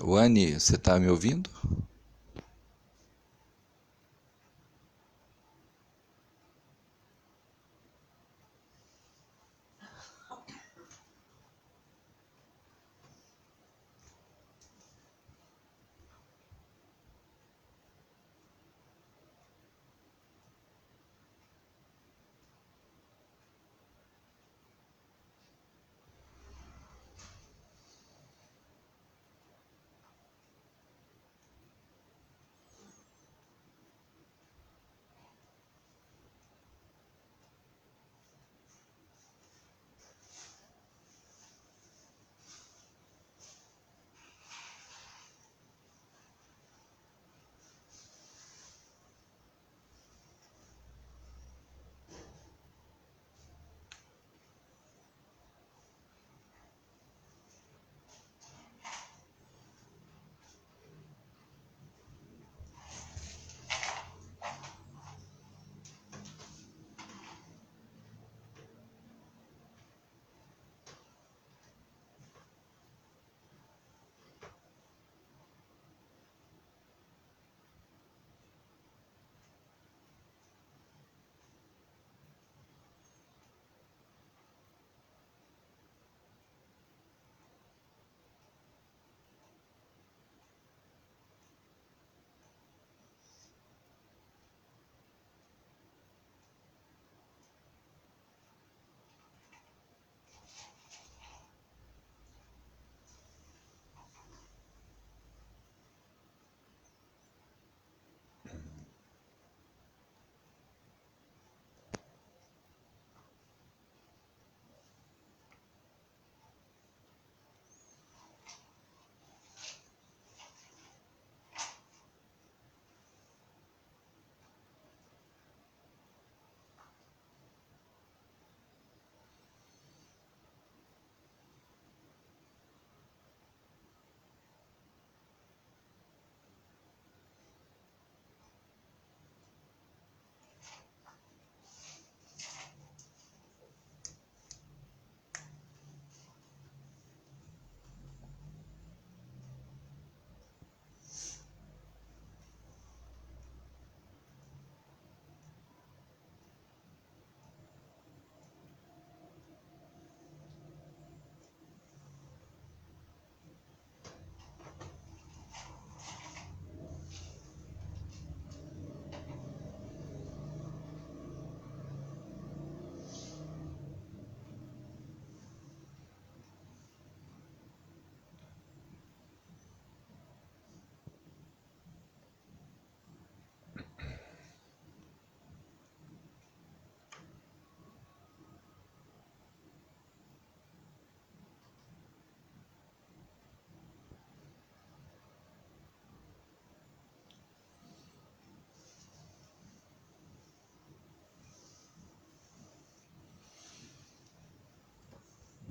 Wani, você está me ouvindo?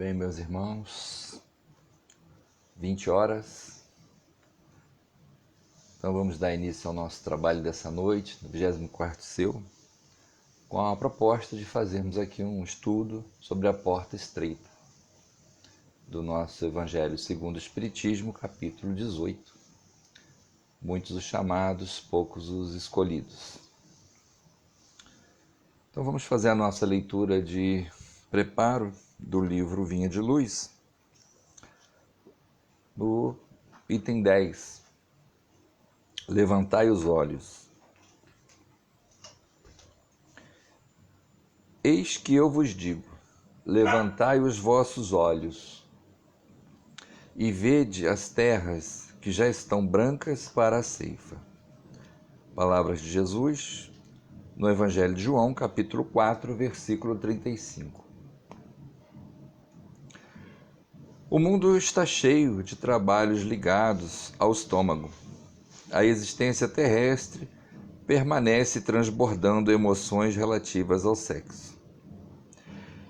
Bem, meus irmãos, 20 horas. Então vamos dar início ao nosso trabalho dessa noite, no 24º Seu, com a proposta de fazermos aqui um estudo sobre a porta estreita do nosso Evangelho segundo o Espiritismo, capítulo 18. Muitos os chamados, poucos os escolhidos. Então vamos fazer a nossa leitura de preparo do livro Vinha de Luz, no item 10. Levantai os olhos. Eis que eu vos digo, levantai os vossos olhos e vede as terras que já estão brancas para a ceifa. Palavras de Jesus no Evangelho de João, capítulo 4, versículo 35. O mundo está cheio de trabalhos ligados ao estômago. A existência terrestre permanece transbordando emoções relativas ao sexo.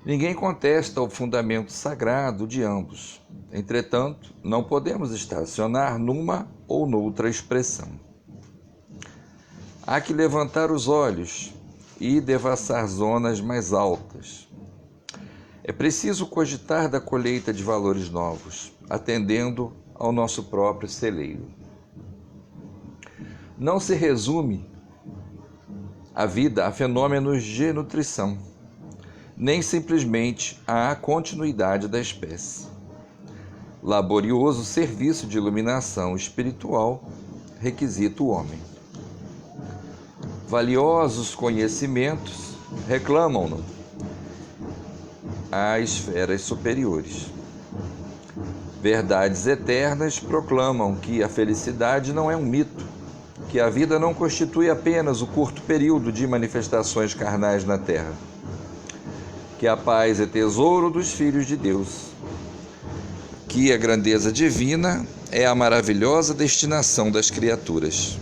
Ninguém contesta o fundamento sagrado de ambos. Entretanto, não podemos estacionar numa ou noutra expressão. Há que levantar os olhos e devassar zonas mais altas. É preciso cogitar da colheita de valores novos, atendendo ao nosso próprio celeiro. Não se resume a vida a fenômenos de nutrição, nem simplesmente à continuidade da espécie. Laborioso serviço de iluminação espiritual requisita o homem. Valiosos conhecimentos reclamam-no às esferas superiores. Verdades eternas proclamam que a felicidade não é um mito, que a vida não constitui apenas o curto período de manifestações carnais na terra, que a paz é tesouro dos filhos de Deus, que a grandeza divina é a maravilhosa destinação das criaturas.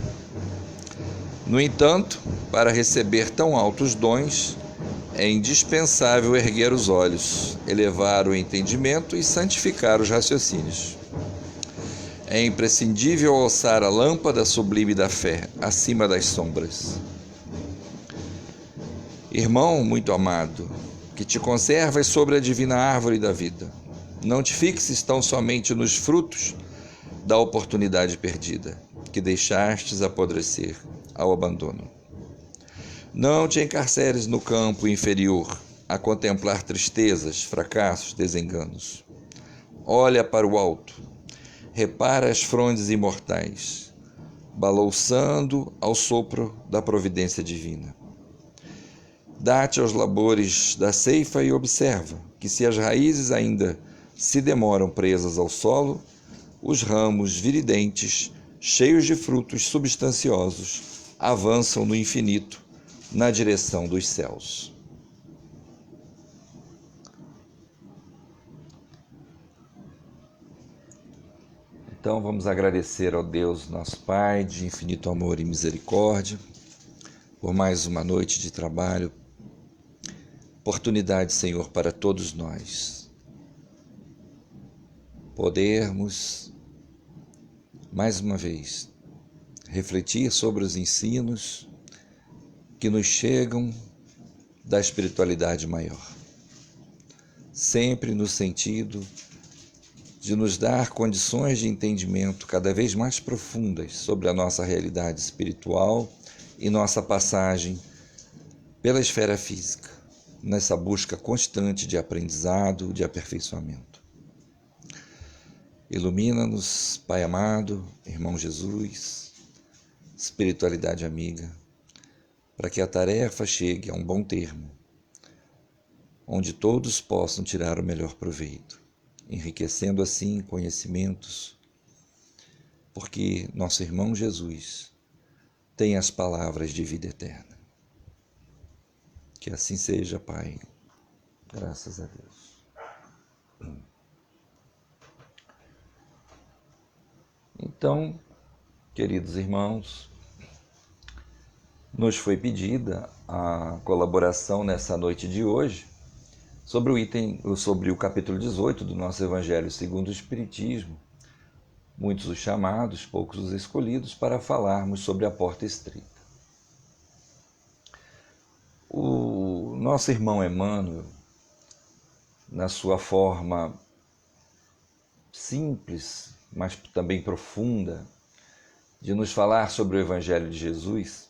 No entanto, para receber tão altos dons, é indispensável erguer os olhos, elevar o entendimento e santificar os raciocínios. É imprescindível alçar a lâmpada sublime da fé acima das sombras. Irmão muito amado, que te conservas sobre a divina árvore da vida, não te fixes tão somente nos frutos da oportunidade perdida, que deixastes apodrecer ao abandono. Não te encarceres no campo inferior, a contemplar tristezas, fracassos, desenganos. Olha para o alto, repara as frondes imortais, balouçando ao sopro da providência divina. Dá-te aos labores da ceifa e observa que, se as raízes ainda se demoram presas ao solo, os ramos viridentes, cheios de frutos substanciosos, avançam no infinito, na direção dos céus. Então vamos agradecer ao Deus, nosso Pai, de infinito amor e misericórdia, por mais uma noite de trabalho, oportunidade, Senhor, para todos nós podermos, mais uma vez, refletir sobre os ensinos que nos chegam da espiritualidade maior, sempre no sentido de nos dar condições de entendimento cada vez mais profundas sobre a nossa realidade espiritual e nossa passagem pela esfera física, nessa busca constante de aprendizado, de aperfeiçoamento. Ilumina-nos, Pai amado, Irmão Jesus, espiritualidade amiga, para que a tarefa chegue a um bom termo, onde todos possam tirar o melhor proveito, enriquecendo assim conhecimentos, porque nosso irmão Jesus tem as palavras de vida eterna. Que assim seja, Pai. Graças a Deus. Então, queridos irmãos, nos foi pedida a colaboração nessa noite de hoje sobre o capítulo 18 do nosso Evangelho segundo o Espiritismo, muitos os chamados, poucos os escolhidos, para falarmos sobre a porta estreita. O nosso irmão Emmanuel, na sua forma simples, mas também profunda, de nos falar sobre o Evangelho de Jesus,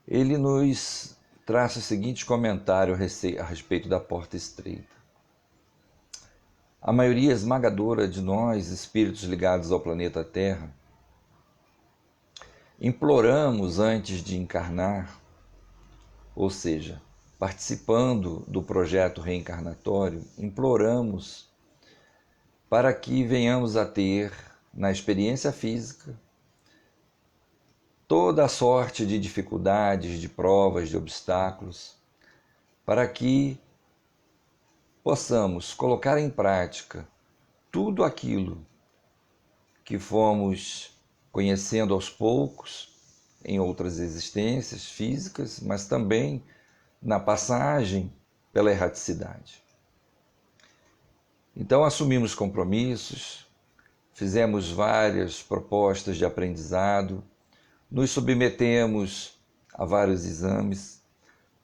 ele nos traz o seguinte comentário a respeito da porta estreita. A maioria esmagadora de nós, espíritos ligados ao planeta Terra, imploramos antes de encarnar, ou seja, participando do projeto reencarnatório, imploramos para que venhamos a ter, na experiência física, toda a sorte de dificuldades, de provas, de obstáculos, para que possamos colocar em prática tudo aquilo que fomos conhecendo aos poucos em outras existências físicas, mas também na passagem pela erraticidade. Então assumimos compromissos, fizemos várias propostas de aprendizado, nos submetemos a vários exames,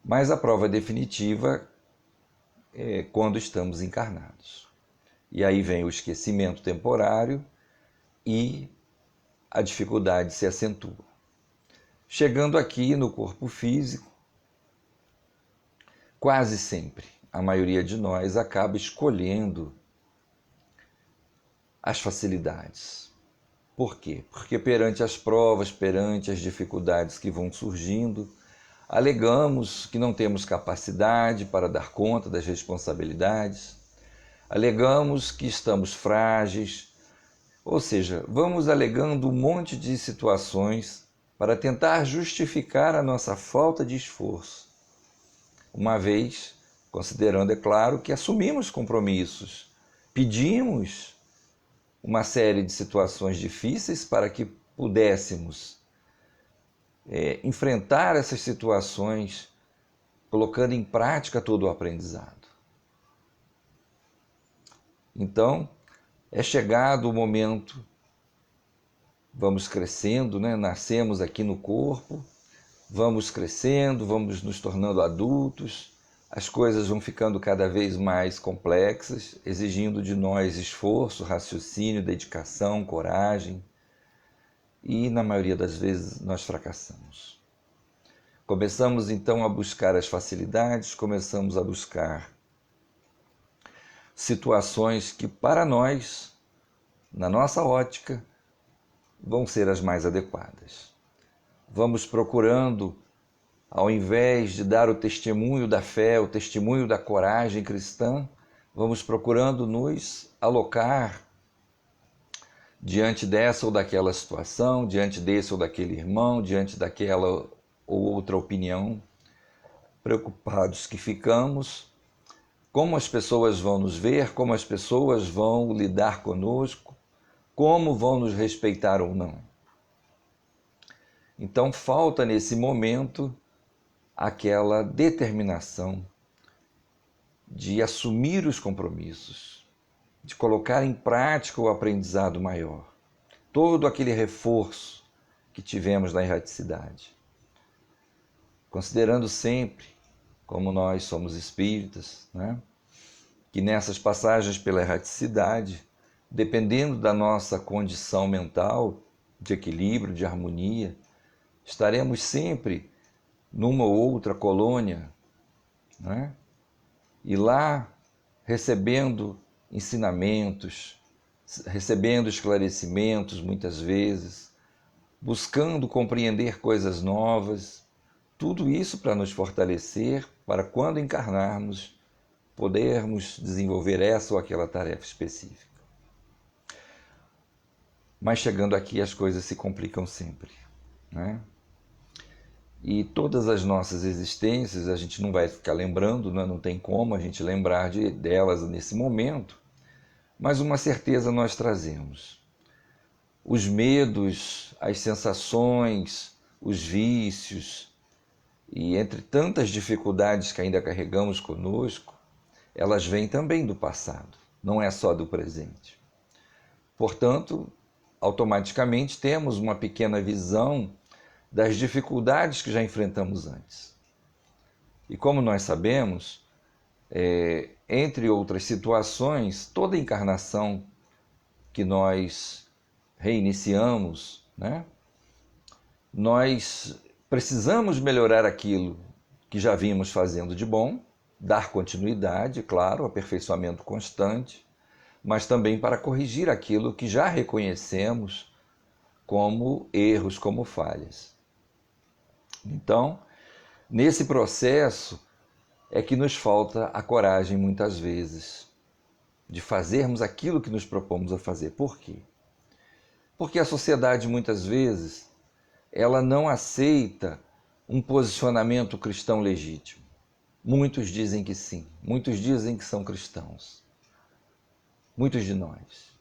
mas a prova definitiva é quando estamos encarnados. E aí vem o esquecimento temporário e a dificuldade se acentua. Chegando aqui no corpo físico, quase sempre a maioria de nós acaba escolhendo as facilidades. Por quê? Porque perante as provas, perante as dificuldades que vão surgindo, alegamos que não temos capacidade para dar conta das responsabilidades, alegamos que estamos frágeis, ou seja, vamos alegando um monte de situações para tentar justificar a nossa falta de esforço. Uma vez, considerando, é claro, que assumimos compromissos, pedimos uma série de situações difíceis para que pudéssemos enfrentar essas situações colocando em prática todo o aprendizado. Então, é chegado o momento, vamos crescendo, né? Nascemos aqui no corpo, vamos crescendo, vamos nos tornando adultos, as coisas vão ficando cada vez mais complexas, exigindo de nós esforço, raciocínio, dedicação, coragem, e na maioria das vezes nós fracassamos. Começamos então a buscar as facilidades, começamos a buscar situações que para nós, na nossa ótica, vão ser as mais adequadas. Vamos procurando, ao invés de dar o testemunho da fé, o testemunho da coragem cristã, vamos procurando nos alocar diante dessa ou daquela situação, diante desse ou daquele irmão, diante daquela ou outra opinião, preocupados que ficamos, como as pessoas vão nos ver, como as pessoas vão lidar conosco, como vão nos respeitar ou não. Então falta nesse momento aquela determinação de assumir os compromissos, de colocar em prática o aprendizado maior, todo aquele reforço que tivemos na erraticidade. Considerando sempre, como nós somos espíritas, né, que nessas passagens pela erraticidade, dependendo da nossa condição mental, de equilíbrio, de harmonia, estaremos sempre numa ou outra colônia, né? E lá recebendo ensinamentos, recebendo esclarecimentos muitas vezes, buscando compreender coisas novas, tudo isso para nos fortalecer, para quando encarnarmos, podermos desenvolver essa ou aquela tarefa específica. Mas chegando aqui as coisas se complicam sempre, né? E todas as nossas existências, a gente não vai ficar lembrando, né? Não tem como a gente lembrar delas nesse momento, mas uma certeza nós trazemos. Os medos, as sensações, os vícios, e entre tantas dificuldades que ainda carregamos conosco, elas vêm também do passado, não é só do presente. Portanto, automaticamente temos uma pequena visão das dificuldades que já enfrentamos antes. E como nós sabemos, entre outras situações, toda encarnação que nós reiniciamos, né, nós precisamos melhorar aquilo que já vimos fazendo de bom, dar continuidade, claro, aperfeiçoamento constante, mas também para corrigir aquilo que já reconhecemos como erros, como falhas. Então, nesse processo é que nos falta a coragem, muitas vezes, de fazermos aquilo que nos propomos a fazer. Por quê? Porque a sociedade, muitas vezes, ela não aceita um posicionamento cristão legítimo. Muitos dizem que sim, muitos dizem que são cristãos. Muitos de nós.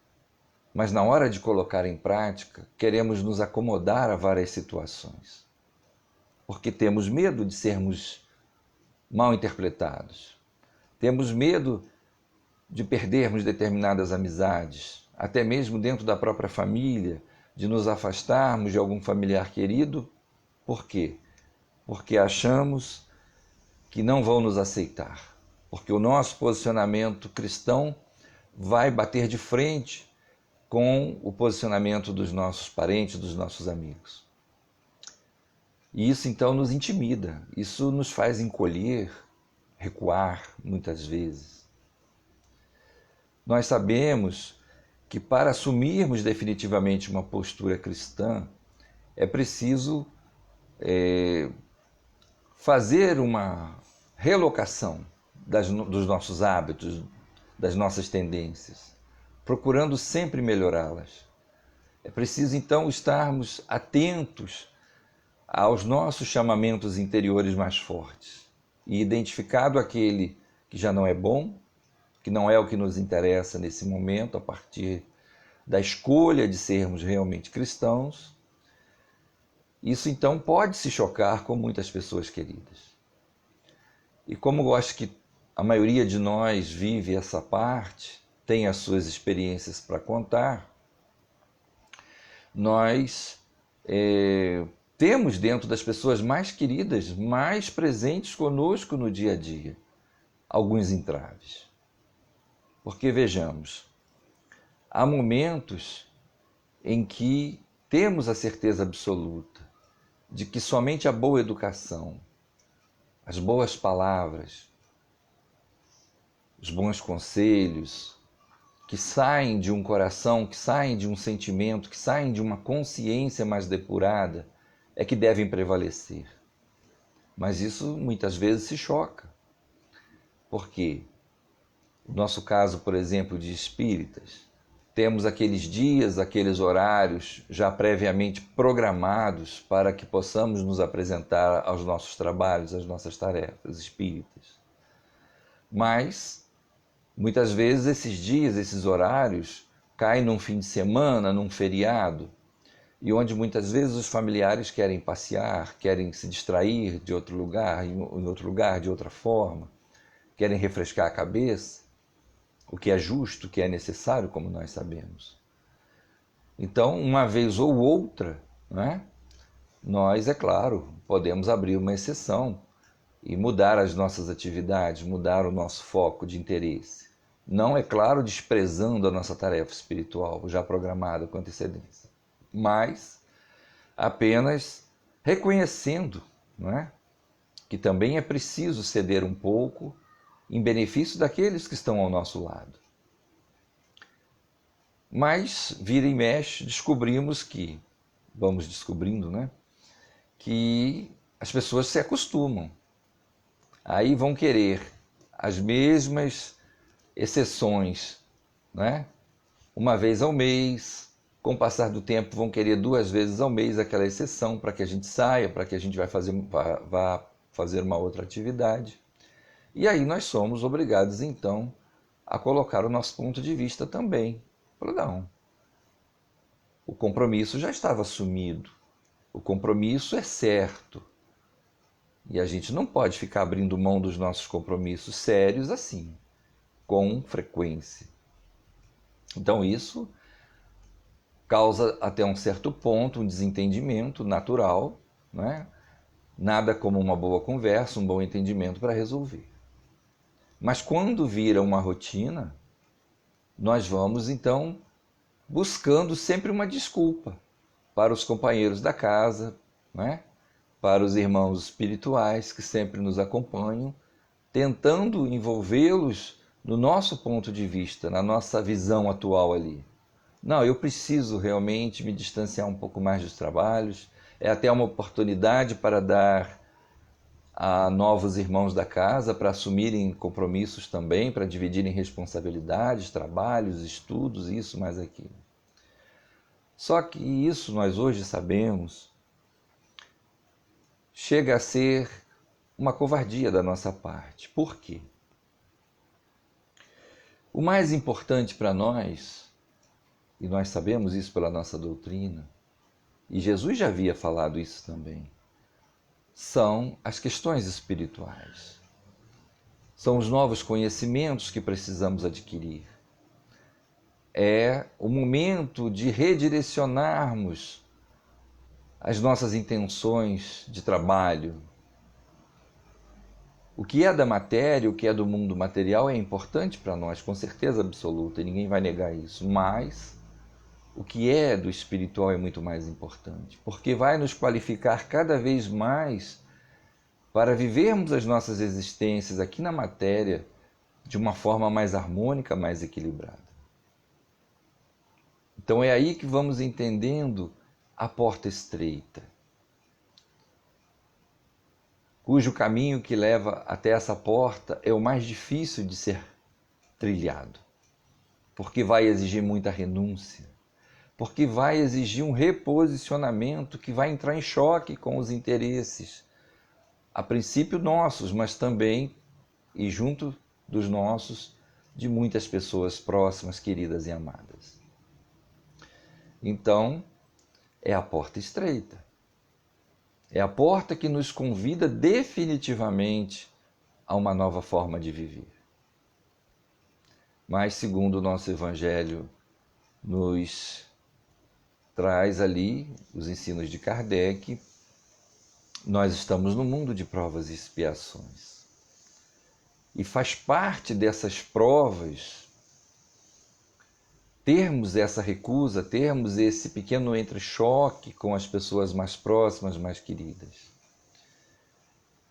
Mas na hora de colocar em prática, queremos nos acomodar a várias situações. Porque temos medo de sermos mal interpretados. Temos medo de perdermos determinadas amizades, até mesmo dentro da própria família, de nos afastarmos de algum familiar querido. Por quê? Porque achamos que não vão nos aceitar. Porque o nosso posicionamento cristão vai bater de frente com o posicionamento dos nossos parentes, dos nossos amigos. E isso então nos intimida, isso nos faz encolher, recuar muitas vezes. Nós sabemos que para assumirmos definitivamente uma postura cristã, é preciso fazer uma relocação dos nossos hábitos, das nossas tendências, procurando sempre melhorá-las. É preciso então estarmos atentos aos nossos chamamentos interiores mais fortes e identificado aquele que já não é bom, que não é o que nos interessa nesse momento, a partir da escolha de sermos realmente cristãos. Isso então pode se chocar com muitas pessoas queridas. E como eu acho que a maioria de nós vive essa parte, tem as suas experiências para contar, nós temos dentro das pessoas mais queridas, mais presentes conosco no dia a dia, alguns entraves. Porque vejamos, há momentos em que temos a certeza absoluta de que somente a boa educação, as boas palavras, os bons conselhos, que saem de um coração, que saem de um sentimento, que saem de uma consciência mais depurada, é que devem prevalecer. Mas isso muitas vezes se choca. Por quê? No nosso caso, por exemplo, de espíritas, temos aqueles dias, aqueles horários já previamente programados para que possamos nos apresentar aos nossos trabalhos, às nossas tarefas espíritas. Mas, muitas vezes, esses dias, esses horários, caem num fim de semana, num feriado, e onde muitas vezes os familiares querem passear, querem se distrair de outro lugar, em outro lugar, de outra forma, querem refrescar a cabeça, o que é justo, o que é necessário, como nós sabemos. Então, uma vez ou outra, né, nós, é claro, podemos abrir uma exceção e mudar as nossas atividades, mudar o nosso foco de interesse. Não, é claro, desprezando a nossa tarefa espiritual, já programada com antecedência, mas apenas reconhecendo, não é, que também é preciso ceder um pouco em benefício daqueles que estão ao nosso lado. Mas, vira e mexe, descobrimos que, vamos descobrindo, né, que as pessoas se acostumam. Aí vão querer as mesmas exceções, né, uma vez ao mês. Com o passar do tempo, vão querer 2 vezes ao mês aquela exceção para que a gente saia, para que a gente vá fazer uma outra atividade. E aí nós somos obrigados, então, a colocar o nosso ponto de vista também. Não. O compromisso já estava assumido. O compromisso é certo. E a gente não pode ficar abrindo mão dos nossos compromissos sérios assim, com frequência. Então isso causa até um certo ponto um desentendimento natural, né? Nada como uma boa conversa, um bom entendimento para resolver. Mas quando vira uma rotina, nós vamos então buscando sempre uma desculpa para os companheiros da casa, né? Para os irmãos espirituais que sempre nos acompanham, tentando envolvê-los no nosso ponto de vista, na nossa visão atual ali. Não, eu preciso realmente me distanciar um pouco mais dos trabalhos, é até uma oportunidade para dar a novos irmãos da casa para assumirem compromissos também, para dividirem responsabilidades, trabalhos, estudos, isso mais aquilo. Só que isso nós hoje sabemos chega a ser uma covardia da nossa parte. Por quê? O mais importante para nós, e nós sabemos isso pela nossa doutrina, e Jesus já havia falado isso também, são as questões espirituais. São os novos conhecimentos que precisamos adquirir. É o momento de redirecionarmos as nossas intenções de trabalho, O que é da matéria, o que é do mundo material é importante para nós, com certeza absoluta, e ninguém vai negar isso. Mas o que é do espiritual é muito mais importante, porque vai nos qualificar cada vez mais para vivermos as nossas existências aqui na matéria de uma forma mais harmônica, mais equilibrada. Então é aí que vamos entendendo a porta estreita, cujo caminho que leva até essa porta é o mais difícil de ser trilhado, porque vai exigir muita renúncia, porque vai exigir um reposicionamento que vai entrar em choque com os interesses, a princípio nossos, mas também, e junto dos nossos, de muitas pessoas próximas, queridas e amadas. Então, é a porta estreita. É a porta que nos convida definitivamente a uma nova forma de viver. Mas, segundo o nosso Evangelho nos traz ali, os ensinos de Kardec, nós estamos no mundo de provas e expiações. E faz parte dessas provas termos essa recusa, termos esse pequeno entrechoque com as pessoas mais próximas, mais queridas.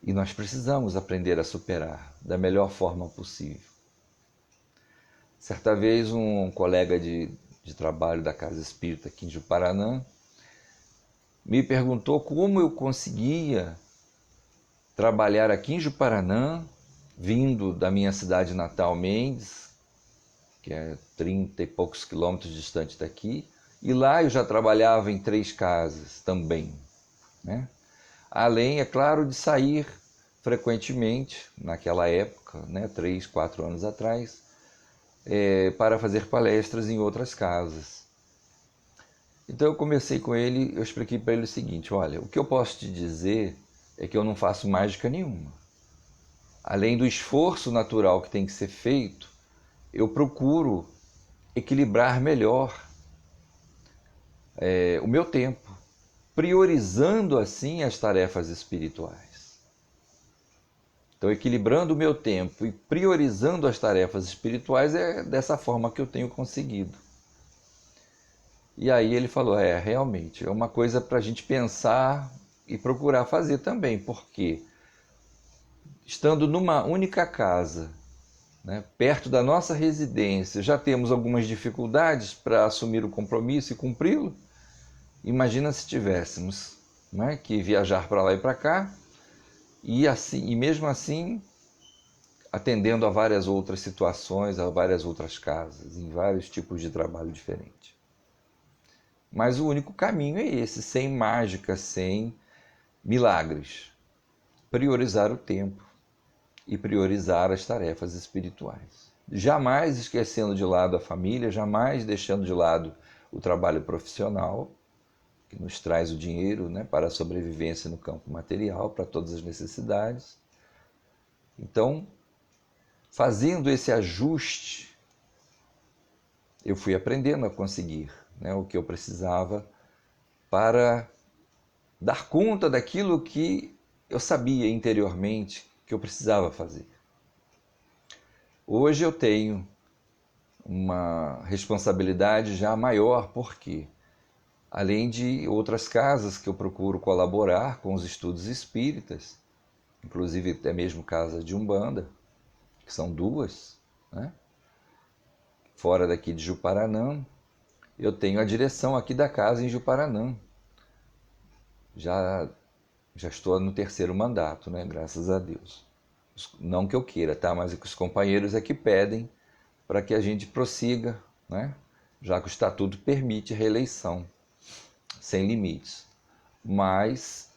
E nós precisamos aprender a superar da melhor forma possível. Certa vez um colega de trabalho da Casa Espírita aqui em Juparanã me perguntou como eu conseguia trabalhar aqui em Juparanã, vindo da minha cidade natal, Mendes, que é 30 e poucos quilômetros distante daqui, e lá eu já trabalhava em 3 casas também, né? Além, é claro, de sair frequentemente, naquela época, né, 3, 4 anos atrás, para fazer palestras em outras casas. Então eu conversei com ele, eu expliquei para ele o seguinte: olha, o que eu posso te dizer é que eu não faço mágica nenhuma. Além do esforço natural que tem que ser feito, eu procuro equilibrar melhor o meu tempo, priorizando assim as tarefas espirituais. Então, equilibrando o meu tempo e priorizando as tarefas espirituais é dessa forma que eu tenho conseguido. E aí ele falou, realmente, é uma coisa para a gente pensar e procurar fazer também, porque estando numa única casa, né, perto da nossa residência, já temos algumas dificuldades para assumir o compromisso e cumpri-lo. Imagina se tivéssemos, né, que viajar para lá e para cá, e mesmo assim atendendo a várias outras situações, a várias outras casas, em vários tipos de trabalho diferente. Mas o único caminho é esse, sem mágica, sem milagres. Priorizar o tempo e priorizar as tarefas espirituais. Jamais esquecendo de lado a família, jamais deixando de lado o trabalho profissional, que nos traz o dinheiro, né, para a sobrevivência no campo material, para todas as necessidades. Então, fazendo esse ajuste, eu fui aprendendo a conseguir, né, o que eu precisava para dar conta daquilo que eu sabia interiormente que eu precisava fazer. Hoje eu tenho uma responsabilidade já maior, porque além de outras casas que eu procuro colaborar com os estudos espíritas, inclusive até mesmo casa de Umbanda, que são 2, né? Fora daqui de Juparanã, eu tenho a direção aqui da casa em Juparanã. Já estou no 3º mandato, né? Graças a Deus. Não que eu queira, tá? Mas é que os companheiros é que pedem para que a gente prossiga, né? Já que o estatuto permite reeleição, sem limites. Mas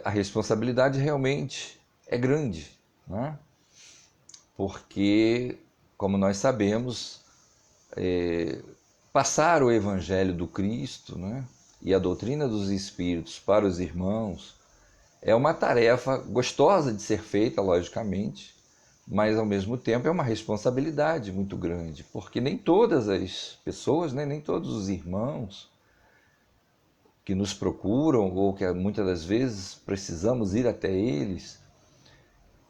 a responsabilidade realmente é grande, né? Porque, como nós sabemos, passar o Evangelho do Cristo, né, e a doutrina dos Espíritos para os irmãos é uma tarefa gostosa de ser feita, logicamente, mas ao mesmo tempo é uma responsabilidade muito grande, porque nem todas as pessoas, né, nem todos os irmãos que nos procuram, ou que muitas das vezes precisamos ir até eles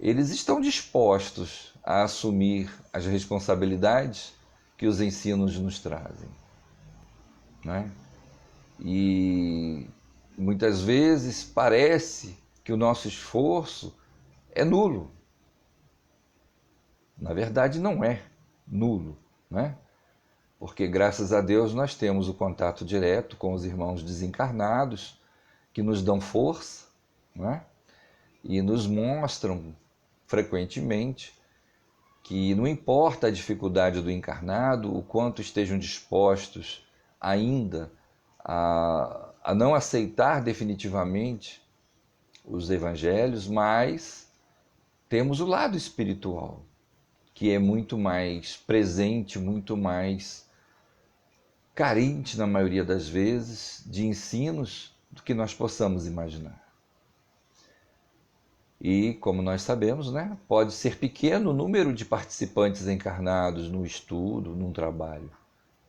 eles estão dispostos a assumir as responsabilidades que os ensinos nos trazem, né? E muitas vezes parece que o nosso esforço é nulo. Na verdade, não é nulo, né? Porque graças a Deus nós temos o contato direto com os irmãos desencarnados que nos dão força, né? E nos mostram frequentemente que não importa a dificuldade do encarnado, o quanto estejam dispostos ainda a não aceitar definitivamente os evangelhos, mas temos o lado espiritual, que é muito mais presente, muito mais carente, na maioria das vezes, de ensinos do que nós possamos imaginar. E, como nós sabemos, né, pode ser pequeno o número de participantes encarnados no estudo, num trabalho,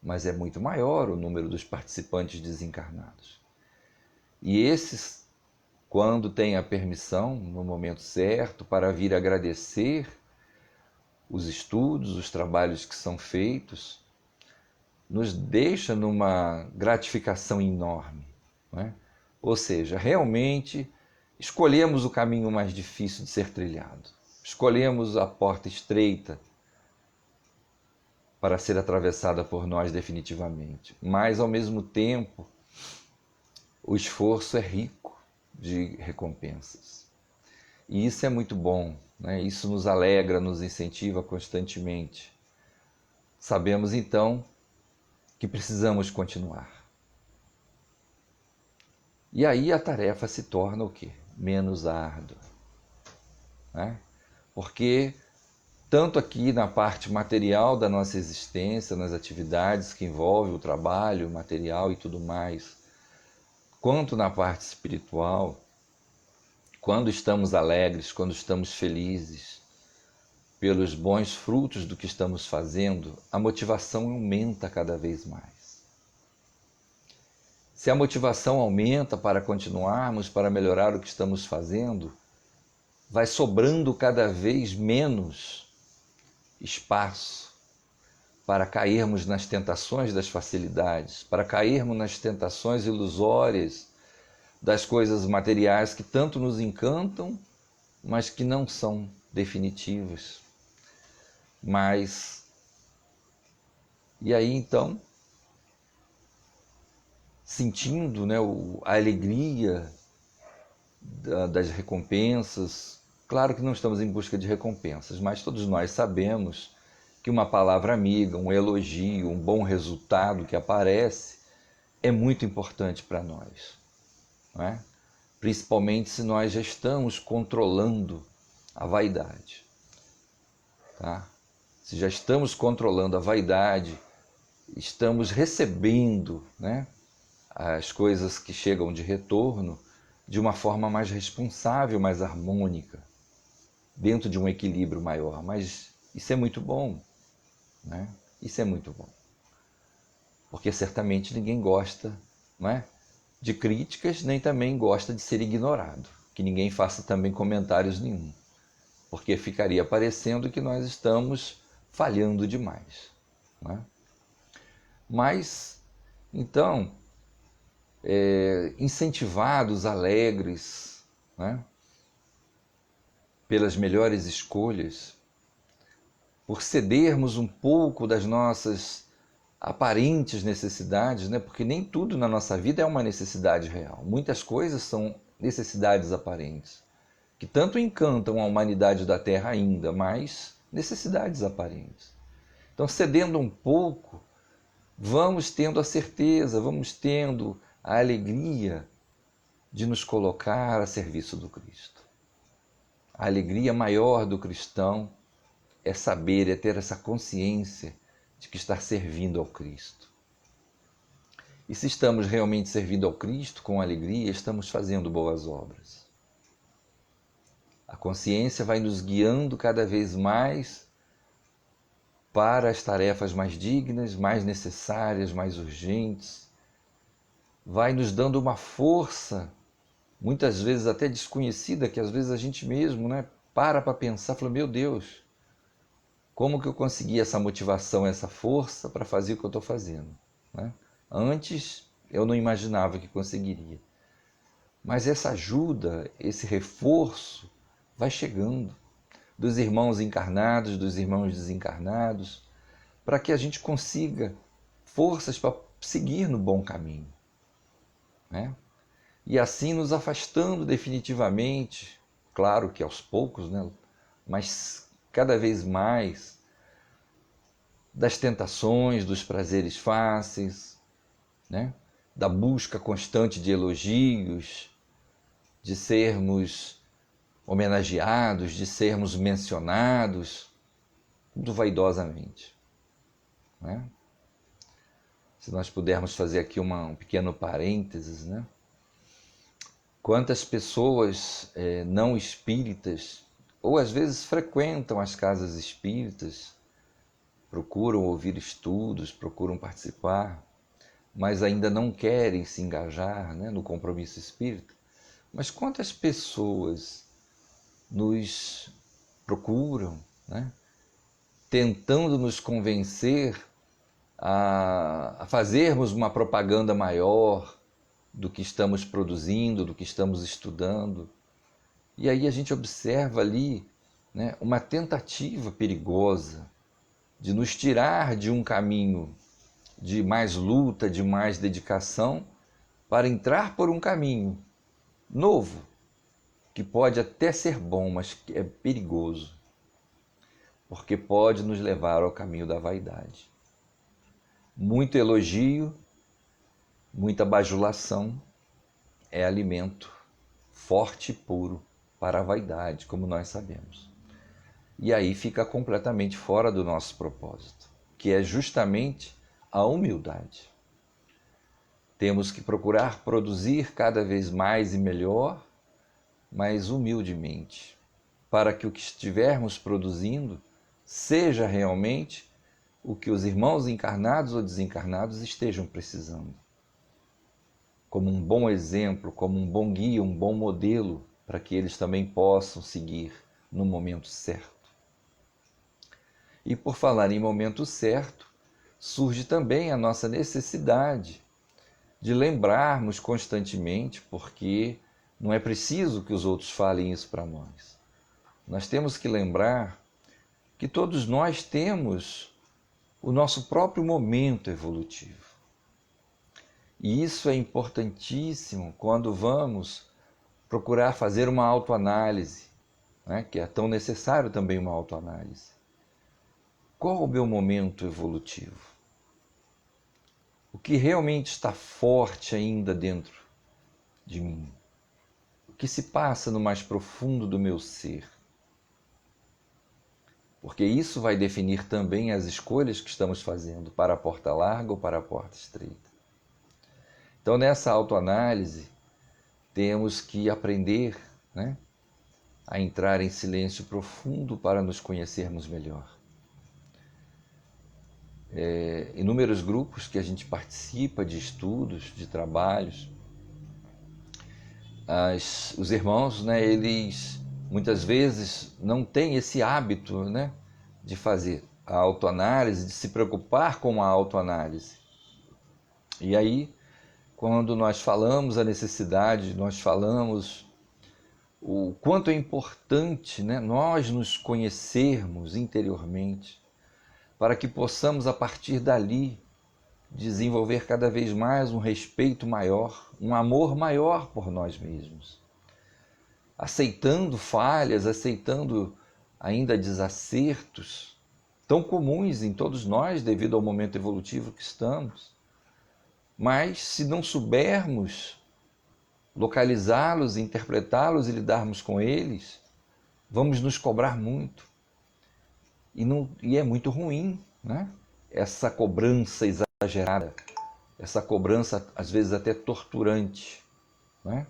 mas é muito maior o número dos participantes desencarnados. E esses, quando têm a permissão, no momento certo, para vir agradecer os estudos, os trabalhos que são feitos, nos deixa numa gratificação enorme, né? Ou seja, realmente escolhemos o caminho mais difícil de ser trilhado, escolhemos a porta estreita para ser atravessada por nós definitivamente, mas ao mesmo tempo o esforço é rico de recompensas. E isso é muito bom, né? Isso nos alegra, nos incentiva constantemente. Sabemos então que precisamos continuar. E aí a tarefa se torna o quê? Menos árdua, né? Porque tanto aqui na parte material da nossa existência, nas atividades que envolvem o trabalho, o material e tudo mais, quanto na parte espiritual, quando estamos alegres, quando estamos felizes pelos bons frutos do que estamos fazendo, a motivação aumenta cada vez mais. Se a motivação aumenta para continuarmos, para melhorar o que estamos fazendo, vai sobrando cada vez menos espaço para cairmos nas tentações das facilidades, para cairmos nas tentações ilusórias das coisas materiais que tanto nos encantam, mas que não são definitivas. E aí então, sentindo, né, a alegria das recompensas, claro que não estamos em busca de recompensas, mas todos nós sabemos que uma palavra amiga, um elogio, um bom resultado que aparece é muito importante para nós, não é? Principalmente se nós já estamos controlando a vaidade, tá? Se já estamos controlando a vaidade, estamos recebendo, né, as coisas que chegam de retorno de uma forma mais responsável, mais harmônica, dentro de um equilíbrio maior. Mas isso é muito bom, né? Isso é muito bom. Porque certamente ninguém gosta, não é, de críticas, nem também gosta de ser ignorado. Que ninguém faça também comentários nenhum. Porque ficaria parecendo que nós estamos falhando demais, não é? Mas, então, incentivados, alegres, né, pelas melhores escolhas, por cedermos um pouco das nossas aparentes necessidades, né, porque nem tudo na nossa vida é uma necessidade real. Muitas coisas são necessidades aparentes, que tanto encantam a humanidade da Terra ainda, mas necessidades aparentes. Então, cedendo um pouco, vamos tendo a certeza, vamos tendo a alegria de nos colocar a serviço do Cristo. A alegria maior do cristão é saber, é ter essa consciência de que está servindo ao Cristo. E se estamos realmente servindo ao Cristo com alegria, estamos fazendo boas obras. A consciência vai nos guiando cada vez mais para as tarefas mais dignas, mais necessárias, mais urgentes. Vai nos dando uma força, muitas vezes até desconhecida, que às vezes a gente mesmo, né, para pensar, fala, meu Deus, como que eu consegui essa motivação, essa força para fazer o que eu estou fazendo, né? Antes eu não imaginava que conseguiria. Mas essa ajuda, esse reforço vai chegando dos irmãos encarnados, dos irmãos desencarnados, para que a gente consiga forças para seguir no bom caminho, né? E assim nos afastando definitivamente, claro que aos poucos, né? Mas cada vez mais das tentações, dos prazeres fáceis, né? Da busca constante de elogios, de sermos homenageados, de sermos mencionados, tudo vaidosamente, né? Se nós pudermos fazer aqui um pequeno parênteses, né? Quantas pessoas não espíritas, ou às vezes frequentam as casas espíritas, procuram ouvir estudos, procuram participar, mas ainda não querem se engajar, né, no compromisso espírita. Mas quantas pessoas nos procuram, né, tentando nos convencer a fazermos uma propaganda maior do que estamos produzindo, do que estamos estudando. E aí a gente observa ali, né, uma tentativa perigosa de nos tirar de um caminho de mais luta, de mais dedicação, para entrar por um caminho novo, que pode até ser bom, mas que é perigoso, porque pode nos levar ao caminho da vaidade. Muito elogio, muita bajulação é alimento forte e puro para a vaidade, como nós sabemos. E aí fica completamente fora do nosso propósito, que é justamente a humildade. Temos que procurar produzir cada vez mais e melhor, mas humildemente, para que o que estivermos produzindo seja realmente o que os irmãos encarnados ou desencarnados estejam precisando. Como um bom exemplo, como um bom guia, um bom modelo, para que eles também possam seguir no momento certo. E por falar em momento certo, surge também a nossa necessidade de lembrarmos constantemente, porque não é preciso que os outros falem isso para nós. Nós temos que lembrar que todos nós temos o nosso próprio momento evolutivo. E isso é importantíssimo quando vamos procurar fazer uma autoanálise, né? Que é tão necessário também uma autoanálise. Qual o meu momento evolutivo? O que realmente está forte ainda dentro de mim? O que se passa no mais profundo do meu ser? Porque isso vai definir também as escolhas que estamos fazendo para a porta larga ou para a porta estreita. Então, nessa autoanálise, temos que aprender, né, a entrar em silêncio profundo para nos conhecermos melhor. Inúmeros grupos que a gente participa de estudos, de trabalhos, os irmãos, né, eles muitas vezes não têm esse hábito, né, de fazer a autoanálise, de se preocupar com a autoanálise. E aí, quando nós falamos a necessidade, nós falamos o quanto é importante, né, nós nos conhecermos interiormente, para que possamos, a partir dali, desenvolver cada vez mais um respeito maior, um amor maior por nós mesmos. Aceitando falhas, aceitando ainda desacertos, tão comuns em todos nós devido ao momento evolutivo que estamos. Mas se não soubermos localizá-los, interpretá-los e lidarmos com eles, vamos nos cobrar muito. E é muito ruim, né? Essa cobrança exagerada, essa cobrança às vezes até torturante, né?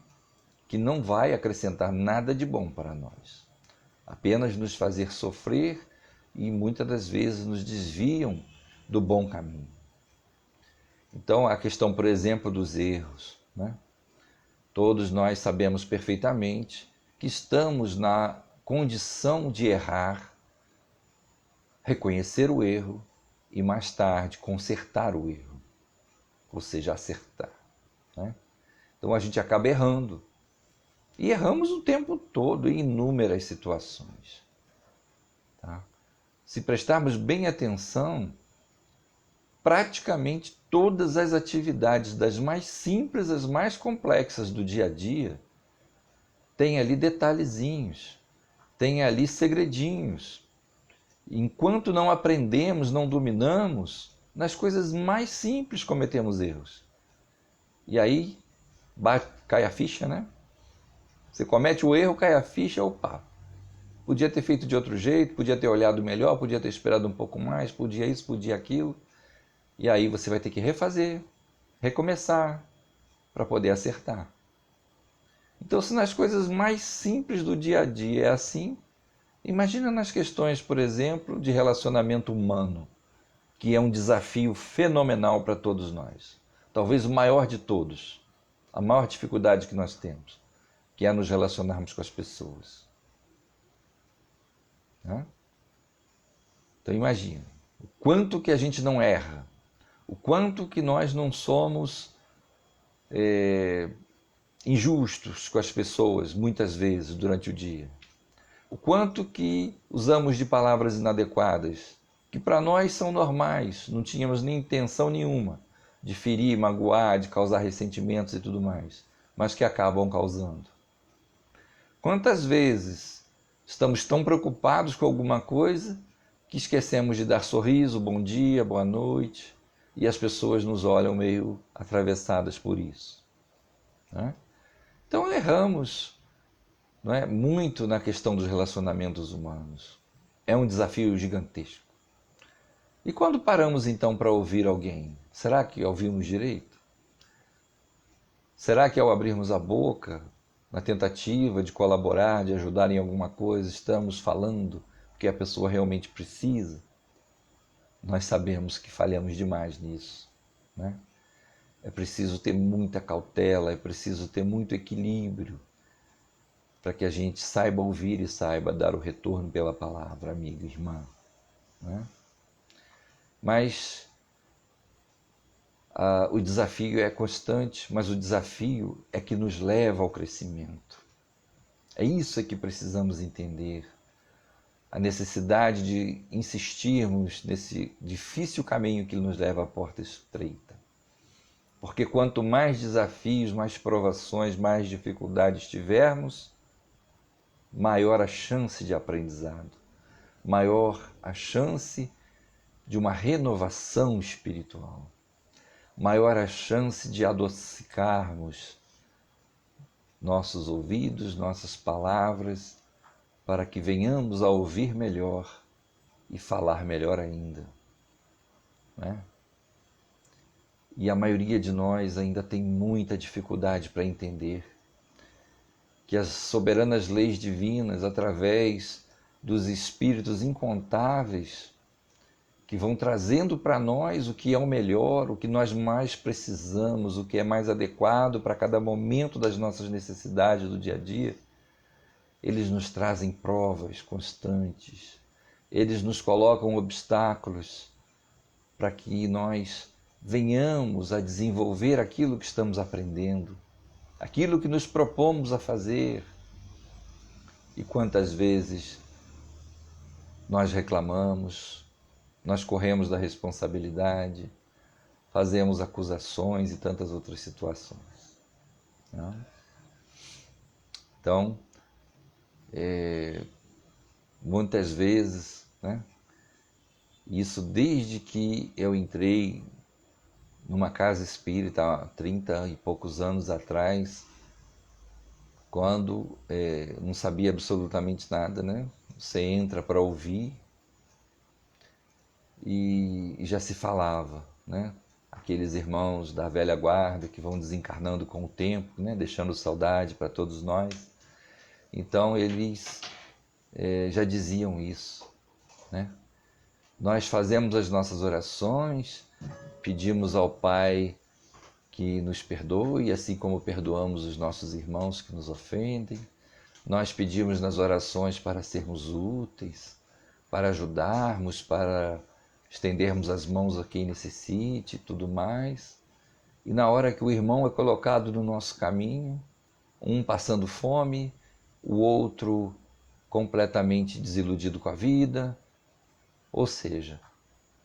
Que não vai acrescentar nada de bom para nós. Apenas nos fazer sofrer e muitas das vezes nos desviam do bom caminho. Então, a questão, por exemplo, dos erros, né? Todos nós sabemos perfeitamente que estamos na condição de errar, reconhecer o erro e mais tarde consertar o erro, ou seja, acertar, né? Então a gente acaba errando. E erramos o tempo todo, em inúmeras situações. Tá? Se prestarmos bem atenção, praticamente todas as atividades, das mais simples às mais complexas do dia a dia, têm ali detalhezinhos, têm ali segredinhos. Enquanto não aprendemos, não dominamos, nas coisas mais simples cometemos erros. E aí cai a ficha, né? Você comete o erro, cai a ficha, opa. Podia ter feito de outro jeito, podia ter olhado melhor, podia ter esperado um pouco mais, podia isso, podia aquilo. E aí você vai ter que refazer, recomeçar, para poder acertar. Então, se nas coisas mais simples do dia a dia é assim, imagina nas questões, por exemplo, de relacionamento humano, que é um desafio fenomenal para todos nós. Talvez o maior de todos, a maior dificuldade que nós temos, que é nos relacionarmos com as pessoas. Né? Então imagina, o quanto que a gente não erra, o quanto que nós não somos injustos com as pessoas, muitas vezes, durante o dia. O quanto que usamos de palavras inadequadas, que para nós são normais, não tínhamos nem intenção nenhuma de ferir, magoar, de causar ressentimentos e tudo mais, mas que acabam causando. Quantas vezes estamos tão preocupados com alguma coisa que esquecemos de dar sorriso, bom dia, boa noite, e as pessoas nos olham meio atravessadas por isso. Né? Então erramos, não é, muito na questão dos relacionamentos humanos. É um desafio gigantesco. E quando paramos então para ouvir alguém, será que ouvimos direito? Será que ao abrirmos a boca, na tentativa de colaborar, de ajudar em alguma coisa, estamos falando o que a pessoa realmente precisa? Nós sabemos que falhamos demais nisso, né? É preciso ter muita cautela, é preciso ter muito equilíbrio para que a gente saiba ouvir e saiba dar o retorno pela palavra, amiga, irmã. Né? Mas o desafio é constante, mas o desafio é que nos leva ao crescimento. É isso que precisamos entender. A necessidade de insistirmos nesse difícil caminho que nos leva à porta estreita. Porque quanto mais desafios, mais provações, mais dificuldades tivermos, maior a chance de aprendizado, maior a chance de uma renovação espiritual, maior a chance de adocicarmos nossos ouvidos, nossas palavras, para que venhamos a ouvir melhor e falar melhor ainda. Né? E a maioria de nós ainda tem muita dificuldade para entender que as soberanas leis divinas, através dos espíritos incontáveis, que vão trazendo para nós o que é o melhor, o que nós mais precisamos, o que é mais adequado para cada momento das nossas necessidades do dia a dia, eles nos trazem provas constantes, eles nos colocam obstáculos para que nós venhamos a desenvolver aquilo que estamos aprendendo, aquilo que nos propomos a fazer. E quantas vezes nós reclamamos, nós corremos da responsabilidade, fazemos acusações e tantas outras situações. Não? Então, muitas vezes, né, isso desde que eu entrei numa casa espírita há 30 e poucos anos atrás, quando não sabia absolutamente nada, né? Você entra para ouvir e já se falava, né? Aqueles irmãos da velha guarda que vão desencarnando com o tempo, né? Deixando saudade para todos nós. Então eles já diziam isso, né? Nós fazemos as nossas orações, pedimos ao Pai que nos perdoe, assim como perdoamos os nossos irmãos que nos ofendem. Nós pedimos nas orações para sermos úteis, para ajudarmos, para estendermos as mãos a quem necessite e tudo mais. E na hora que o irmão é colocado no nosso caminho, um passando fome, o outro completamente desiludido com a vida. Ou seja,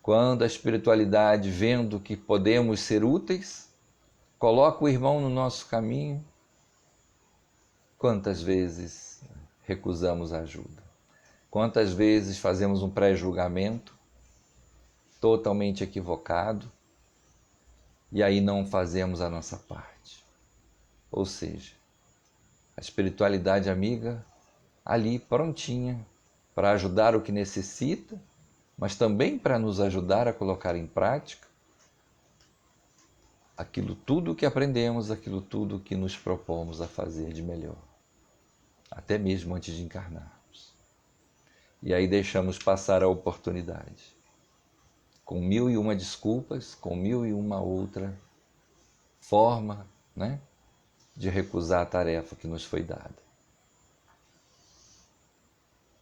quando a espiritualidade, vendo que podemos ser úteis, coloca o irmão no nosso caminho, quantas vezes recusamos a ajuda? Quantas vezes fazemos um pré-julgamento totalmente equivocado e aí não fazemos a nossa parte? Ou seja, a espiritualidade amiga ali prontinha para ajudar o que necessita, mas também para nos ajudar a colocar em prática aquilo tudo que aprendemos, aquilo tudo que nos propomos a fazer de melhor, até mesmo antes de encarnarmos. E aí deixamos passar a oportunidade, com 1001 desculpas, com 1001 outra forma, né, de recusar a tarefa que nos foi dada.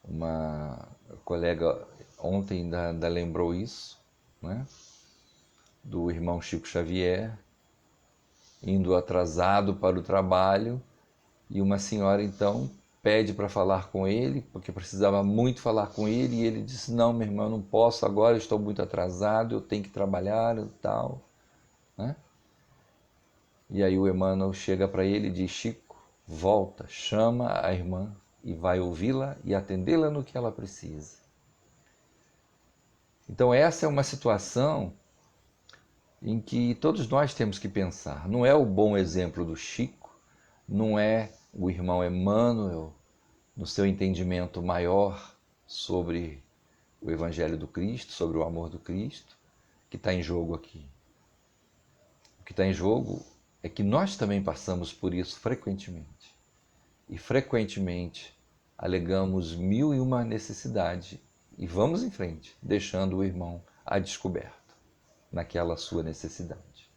Uma colega ontem ainda lembrou isso, né, do irmão Chico Xavier, indo atrasado para o trabalho, e uma senhora então pede para falar com ele, porque precisava muito falar com ele, e ele disse: não, minha irmã, eu não posso agora, eu estou muito atrasado, eu tenho que trabalhar e tal, né? E aí o Emmanuel chega para ele e diz: Chico, volta, chama a irmã e vai ouvi-la e atendê-la no que ela precisa. Então essa é uma situação em que todos nós temos que pensar. Não é o bom exemplo do Chico, não é o irmão Emmanuel, no seu entendimento maior sobre o Evangelho do Cristo, sobre o amor do Cristo, que está em jogo aqui. O que está em jogo é que nós também passamos por isso frequentemente. E frequentemente alegamos 1001 necessidade e vamos em frente, deixando o irmão a descoberto naquela sua necessidade.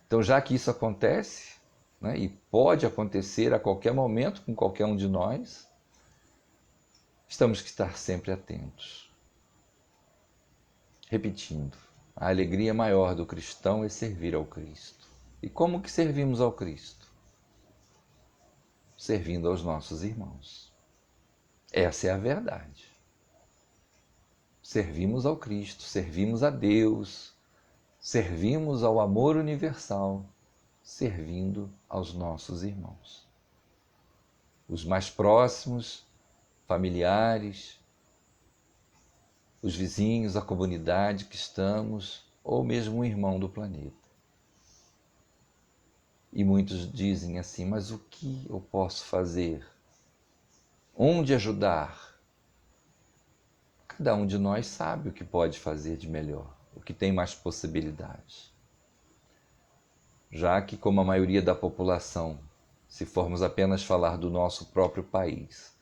Então, já que isso acontece, né, e pode acontecer a qualquer momento com qualquer um de nós, estamos que estar sempre atentos. Repetindo, a alegria maior do cristão é servir ao Cristo. E como que servimos ao Cristo? Servindo aos nossos irmãos. Essa é a verdade. Servimos ao Cristo, servimos a Deus, servimos ao amor universal, servindo aos nossos irmãos. Os mais próximos, familiares, os vizinhos, a comunidade que estamos, ou mesmo um irmão do planeta. E muitos dizem assim: mas o que eu posso fazer? Onde ajudar? Cada um de nós sabe o que pode fazer de melhor, o que tem mais possibilidades. Já que, como a maioria da população, se formos apenas falar do nosso próprio país,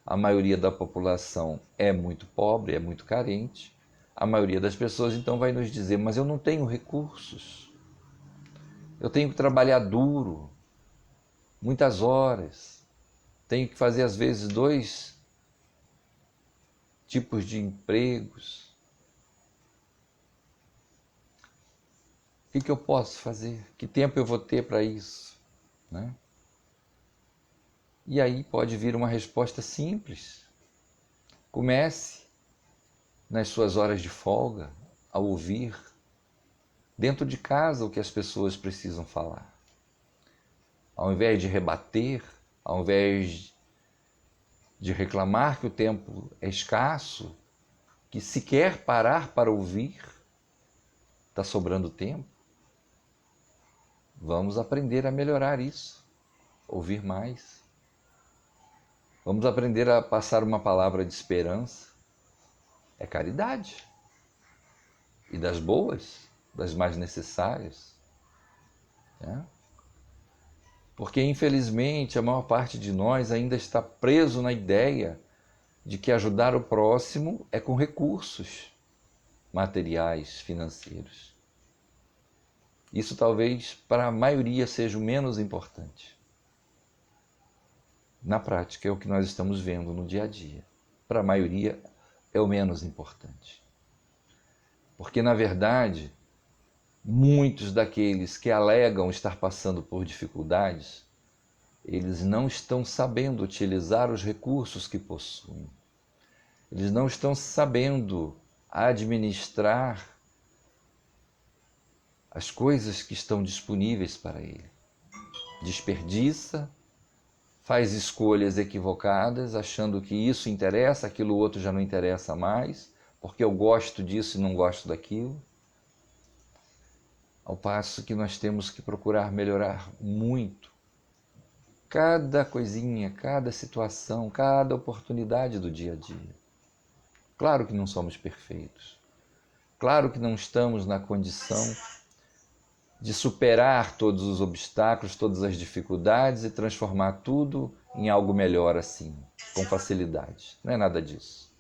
a maioria da população é muito pobre, é muito carente, a maioria das pessoas então vai nos dizer: mas eu não tenho recursos, eu tenho que trabalhar duro, muitas horas, tenho que fazer às vezes 2 tipos de empregos. O que eu posso fazer? Que tempo eu vou ter para isso? Né? E aí pode vir uma resposta simples. Comece, nas suas horas de folga, a ouvir dentro de casa o que as pessoas precisam falar. Ao invés de rebater, ao invés de reclamar que o tempo é escasso, que se quer parar para ouvir, está sobrando tempo. Vamos aprender a melhorar isso, ouvir mais. Vamos aprender a passar uma palavra de esperança. É caridade. E das boas, das mais necessárias. Né? Porque, infelizmente, a maior parte de nós ainda está preso na ideia de que ajudar o próximo é com recursos materiais, financeiros. Isso talvez para a maioria seja o menos importante. Na prática, é o que nós estamos vendo no dia a dia. Para a maioria, é o menos importante. Porque, na verdade, muitos daqueles que alegam estar passando por dificuldades, eles não estão sabendo utilizar os recursos que possuem. Eles não estão sabendo administrar as coisas que estão disponíveis para ele. Desperdiça, faz escolhas equivocadas, achando que isso interessa, aquilo outro já não interessa mais, porque eu gosto disso e não gosto daquilo. Ao passo que nós temos que procurar melhorar muito cada coisinha, cada situação, cada oportunidade do dia a dia. Claro que não somos perfeitos. Claro que não estamos na condição de superar todos os obstáculos, todas as dificuldades e transformar tudo em algo melhor assim, com facilidade. Não é nada disso.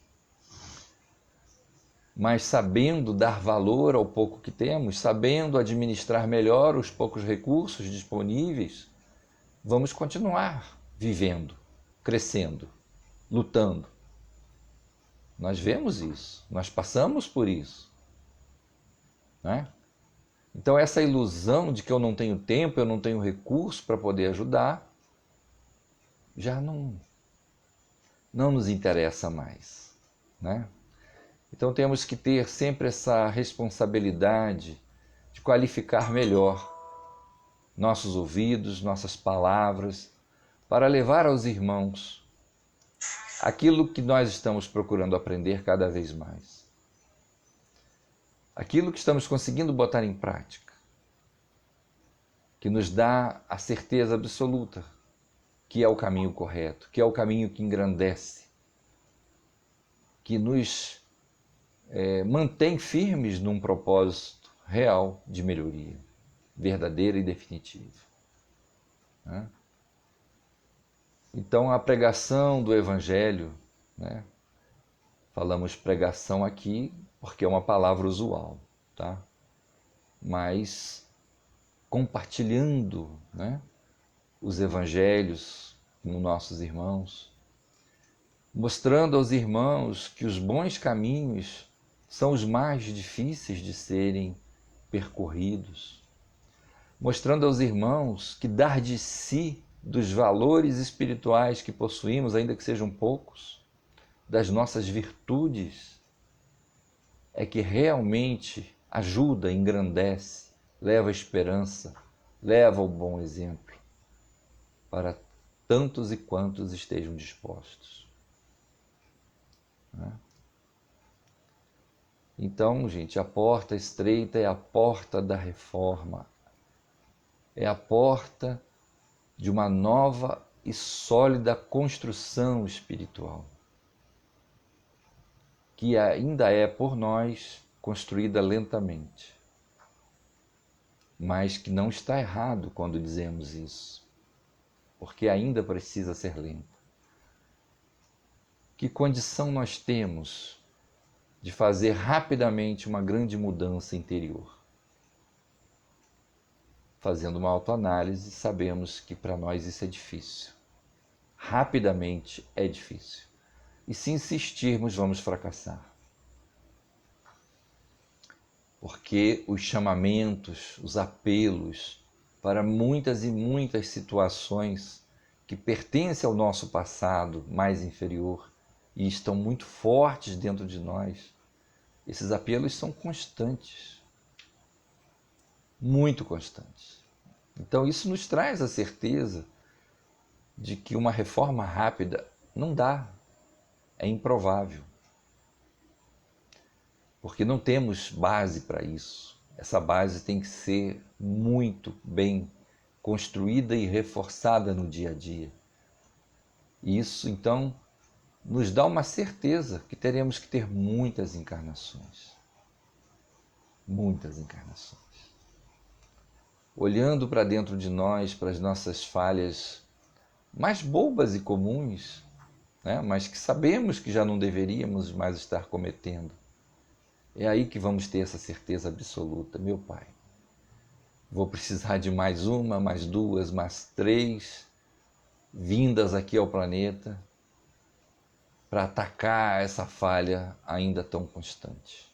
Mas sabendo dar valor ao pouco que temos, sabendo administrar melhor os poucos recursos disponíveis, vamos continuar vivendo, crescendo, lutando. Nós vemos isso, nós passamos por isso, né? Então essa ilusão de que eu não tenho tempo, eu não tenho recurso para poder ajudar, já não nos interessa mais, né? Então temos que ter sempre essa responsabilidade de qualificar melhor nossos ouvidos, nossas palavras, para levar aos irmãos aquilo que nós estamos procurando aprender cada vez mais. Aquilo que estamos conseguindo botar em prática, que nos dá a certeza absoluta que é o caminho correto, que é o caminho que engrandece, que nos mantém firmes num propósito real de melhoria, verdadeira e definitiva, né? Então a pregação do Evangelho, né? Falamos pregação aqui porque é uma palavra usual, tá? Mas compartilhando, né, os evangelhos com nossos irmãos, mostrando aos irmãos que os bons caminhos são os mais difíceis de serem percorridos, mostrando aos irmãos que dar de si, dos valores espirituais que possuímos, ainda que sejam poucos, das nossas virtudes, é que realmente ajuda, engrandece, leva esperança, leva o bom exemplo para tantos e quantos estejam dispostos, né? Então, gente, a porta estreita é a porta da reforma, é a porta de uma nova e sólida construção espiritual, que ainda é por nós construída lentamente, mas que não está errado quando dizemos isso, porque ainda precisa ser lenta. Que condição nós temos de fazer rapidamente uma grande mudança interior? Fazendo uma autoanálise, sabemos que para nós isso é difícil. Rapidamente é difícil. E se insistirmos, vamos fracassar. Porque os chamamentos, os apelos para muitas e muitas situações que pertencem ao nosso passado mais inferior e estão muito fortes dentro de nós, esses apelos são constantes, muito constantes. Então isso nos traz a certeza de que uma reforma rápida não dá, é improvável. Porque não temos base para isso. Essa base tem que ser muito bem construída e reforçada no dia a dia. E isso, então, nos dá uma certeza que teremos que ter muitas encarnações. Muitas encarnações. Olhando para dentro de nós, para as nossas falhas mais bobas e comuns, né? Mas que sabemos que já não deveríamos mais estar cometendo. É aí que vamos ter essa certeza absoluta. Meu Pai, vou precisar de mais uma, mais duas, mais três, vindas aqui ao planeta para atacar essa falha ainda tão constante,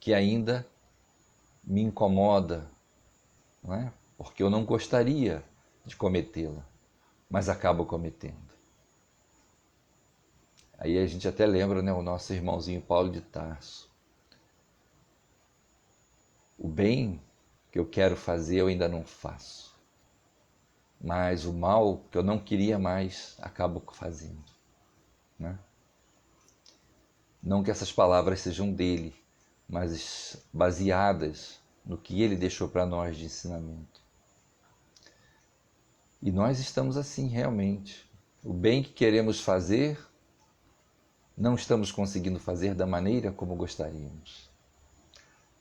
que ainda me incomoda, não é? Porque eu não gostaria de cometê-la, mas acabo cometendo. Aí a gente até lembra, né, o nosso irmãozinho Paulo de Tarso. O bem que eu quero fazer eu ainda não faço, mas o mal que eu não queria mais acabo fazendo, né? Não que essas palavras sejam dele, mas baseadas no que ele deixou para nós de ensinamento. E nós estamos assim realmente. O bem que queremos fazer, não estamos conseguindo fazer da maneira como gostaríamos.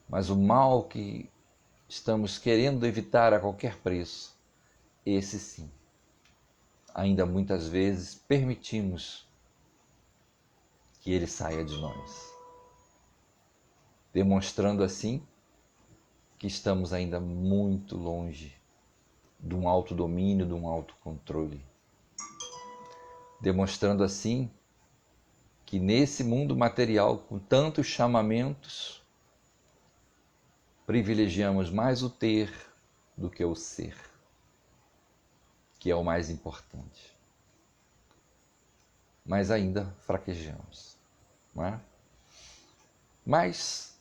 Mas o mal que estamos querendo evitar a qualquer preço, esse sim, ainda muitas vezes permitimos que ele saia de nós, demonstrando assim que estamos ainda muito longe de um autodomínio, de um autocontrole. Demonstrando assim que nesse mundo material, com tantos chamamentos, privilegiamos mais o ter do que o ser, que é o mais importante. Mas ainda fraquejamos, não é? Mas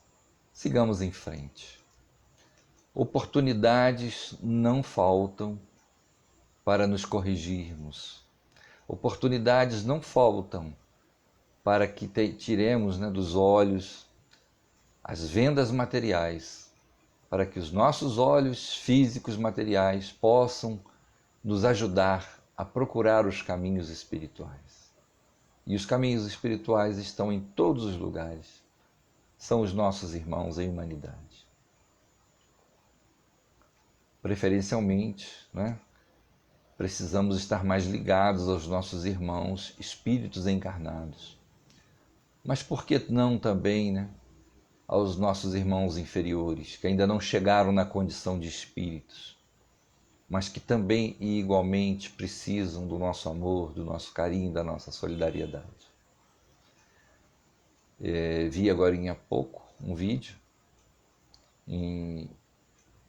sigamos em frente. Oportunidades não faltam para nos corrigirmos. Oportunidades não faltam para que tiremos, né, dos olhos as vendas materiais, para que os nossos olhos físicos materiais possam nos ajudar a procurar os caminhos espirituais. E os caminhos espirituais estão em todos os lugares. São os nossos irmãos em humanidade. Preferencialmente, né, precisamos estar mais ligados aos nossos irmãos espíritos encarnados. Mas por que não também, né, aos nossos irmãos inferiores, que ainda não chegaram na condição de espíritos, mas que também e igualmente precisam do nosso amor, do nosso carinho, da nossa solidariedade. Vi agora há pouco um vídeo,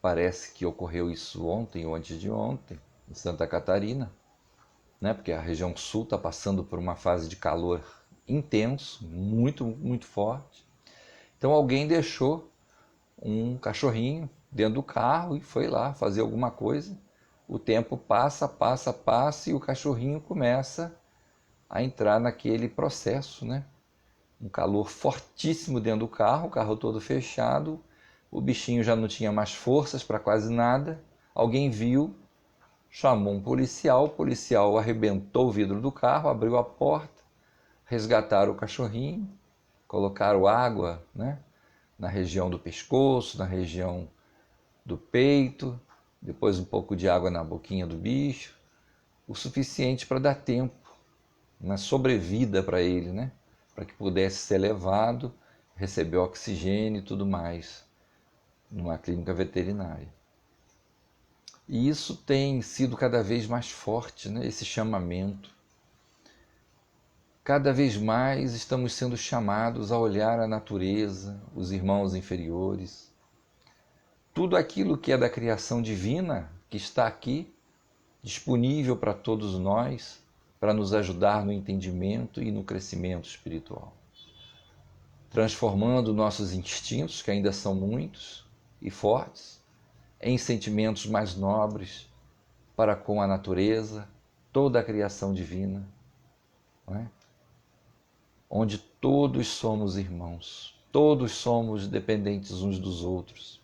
parece que ocorreu isso ontem ou antes de ontem, em Santa Catarina, né? Porque a região sul está passando por uma fase de calor intenso, muito, muito forte. Então alguém deixou um cachorrinho dentro do carro e foi lá fazer alguma coisa. O tempo passa e o cachorrinho começa a entrar naquele processo, né? Um calor fortíssimo dentro do carro, o carro todo fechado, o bichinho já não tinha mais forças para quase nada. Alguém viu, chamou um policial, o policial arrebentou o vidro do carro, abriu a porta, resgataram o cachorrinho, colocaram água, né, na região do pescoço, na região do peito, depois um pouco de água na boquinha do bicho, o suficiente para dar tempo, uma sobrevida para ele, né, para que pudesse ser levado, receber oxigênio e tudo mais, numa clínica veterinária. E isso tem sido cada vez mais forte, né, esse chamamento. Cada vez mais estamos sendo chamados a olhar a natureza, os irmãos inferiores, tudo aquilo que é da criação divina, que está aqui, disponível para todos nós, para nos ajudar no entendimento e no crescimento espiritual. Transformando nossos instintos, que ainda são muitos e fortes, em sentimentos mais nobres para com a natureza, toda a criação divina, não é? Onde todos somos irmãos, todos somos dependentes uns dos outros.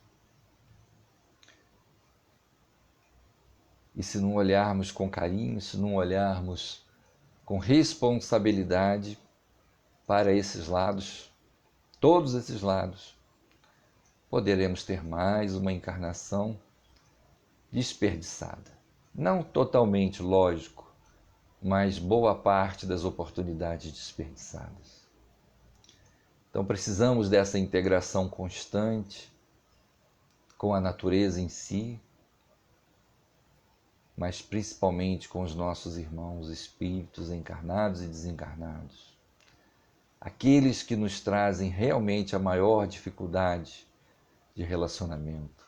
E se não olharmos com carinho, se não olharmos com responsabilidade para esses lados, todos esses lados, poderemos ter mais uma encarnação desperdiçada. Não totalmente, lógico, mas boa parte das oportunidades desperdiçadas. Então precisamos dessa integração constante com a natureza em si, mas principalmente com os nossos irmãos espíritos encarnados e desencarnados. Aqueles que nos trazem realmente a maior dificuldade de relacionamento,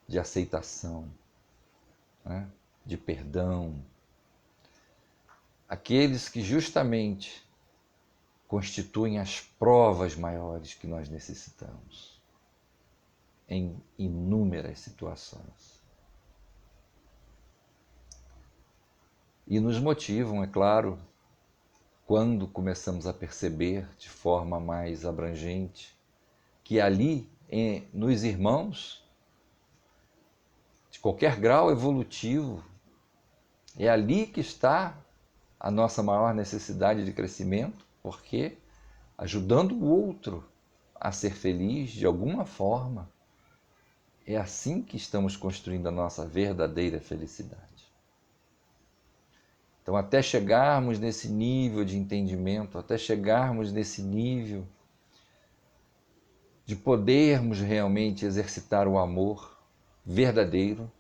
de aceitação, né? De perdão. Aqueles que justamente constituem as provas maiores que nós necessitamos em inúmeras situações. E nos motivam, é claro, quando começamos a perceber de forma mais abrangente que ali, nos irmãos, de qualquer grau evolutivo, é ali que está a nossa maior necessidade de crescimento, porque ajudando o outro a ser feliz de alguma forma, é assim que estamos construindo a nossa verdadeira felicidade. Então, até chegarmos nesse nível de entendimento, até chegarmos nesse nível de podermos realmente exercitar o amor verdadeiro,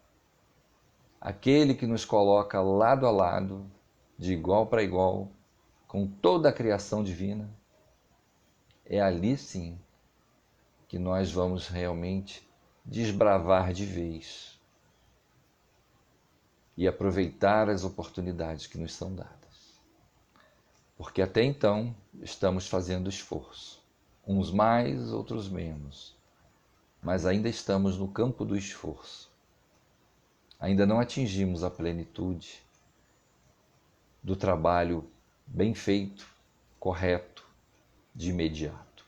aquele que nos coloca lado a lado, de igual para igual, com toda a criação divina, é ali sim que nós vamos realmente desbravar de vez e aproveitar as oportunidades que nos são dadas. Porque até então estamos fazendo esforço, uns mais, outros menos, mas ainda estamos no campo do esforço. Ainda não atingimos a plenitude do trabalho bem feito, correto, de imediato.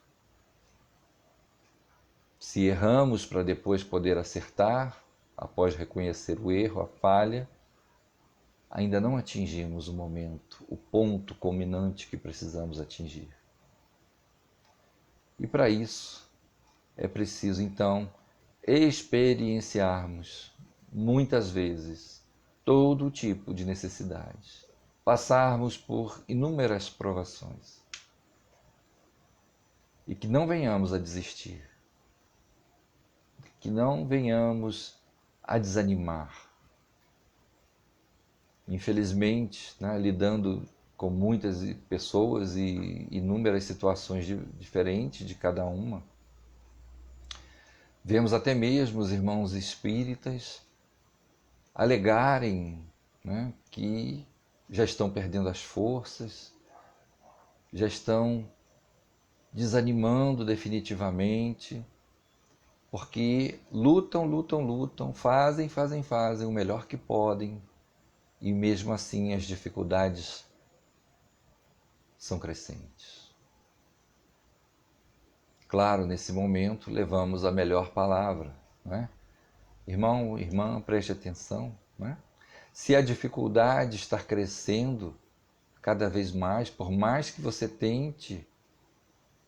Se erramos para depois poder acertar, após reconhecer o erro, a falha, ainda não atingimos o momento, o ponto culminante que precisamos atingir. E para isso é preciso então experienciarmos muitas vezes todo tipo de necessidades, passarmos por inúmeras provações e que não venhamos a desistir, que não venhamos a desanimar. Infelizmente, né, lidando com muitas pessoas e inúmeras situações diferentes de cada uma, vemos até mesmo os irmãos espíritas alegarem, né, que já estão perdendo as forças, já estão desanimando definitivamente, porque lutam, fazem o melhor que podem, e mesmo assim as dificuldades são crescentes. Claro, nesse momento levamos a melhor palavra, não é? Irmão, irmã, preste atenção, não é? Se a dificuldade está crescendo cada vez mais, por mais que você tente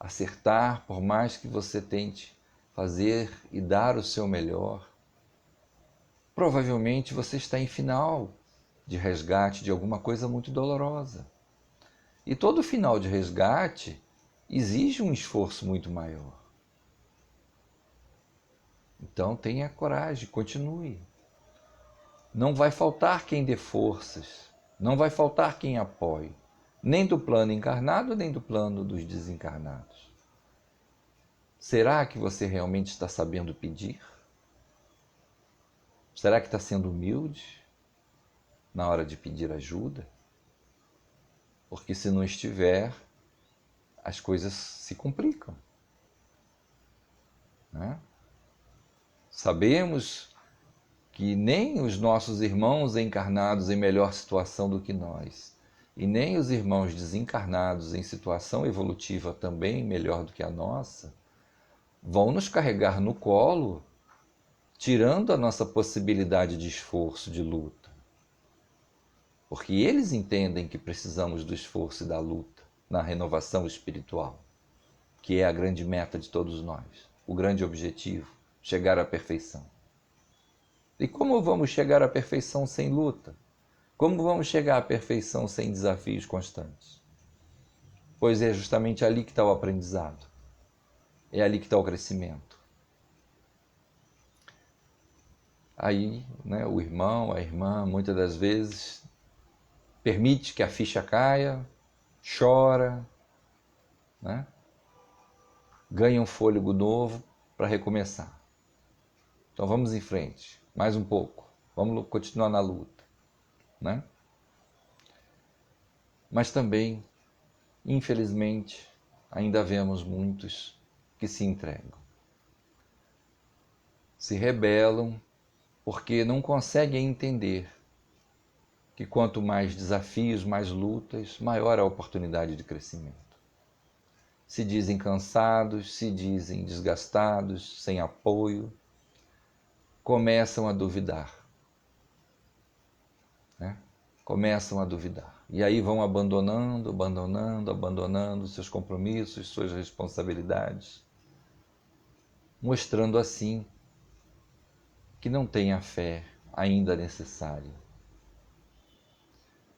acertar, por mais que você tente fazer e dar o seu melhor, provavelmente você está em final de resgate de alguma coisa muito dolorosa. E todo final de resgate exige um esforço muito maior. Então tenha coragem, continue. Não vai faltar quem dê forças, não vai faltar quem apoie, nem do plano encarnado, nem do plano dos desencarnados. Será que você realmente está sabendo pedir? Será que está sendo humilde na hora de pedir ajuda? Porque se não estiver, as coisas se complicam, né? Sabemos que nem os nossos irmãos encarnados em melhor situação do que nós, e nem os irmãos desencarnados em situação evolutiva também melhor do que a nossa, vão nos carregar no colo, tirando a nossa possibilidade de esforço, de luta. Porque eles entendem que precisamos do esforço e da luta na renovação espiritual, que é a grande meta de todos nós, o grande objetivo, chegar à perfeição. E como vamos chegar à perfeição sem luta? Como vamos chegar à perfeição sem desafios constantes? Pois é justamente ali que está o aprendizado, é ali que está o crescimento. Aí, né, o irmão, a irmã, muitas das vezes, permite que a ficha caia, chora, né, ganha um fôlego novo para recomeçar. Então vamos em frente, mais um pouco, vamos continuar na luta, né? Mas também, infelizmente, ainda vemos muitos que se entregam, se rebelam porque não conseguem entender que quanto mais desafios, mais lutas, maior a oportunidade de crescimento. Se dizem cansados, se dizem desgastados, sem apoio, começam a duvidar, né? Começam a duvidar. E aí vão abandonando seus compromissos, suas responsabilidades, mostrando assim que não têm a fé ainda necessária.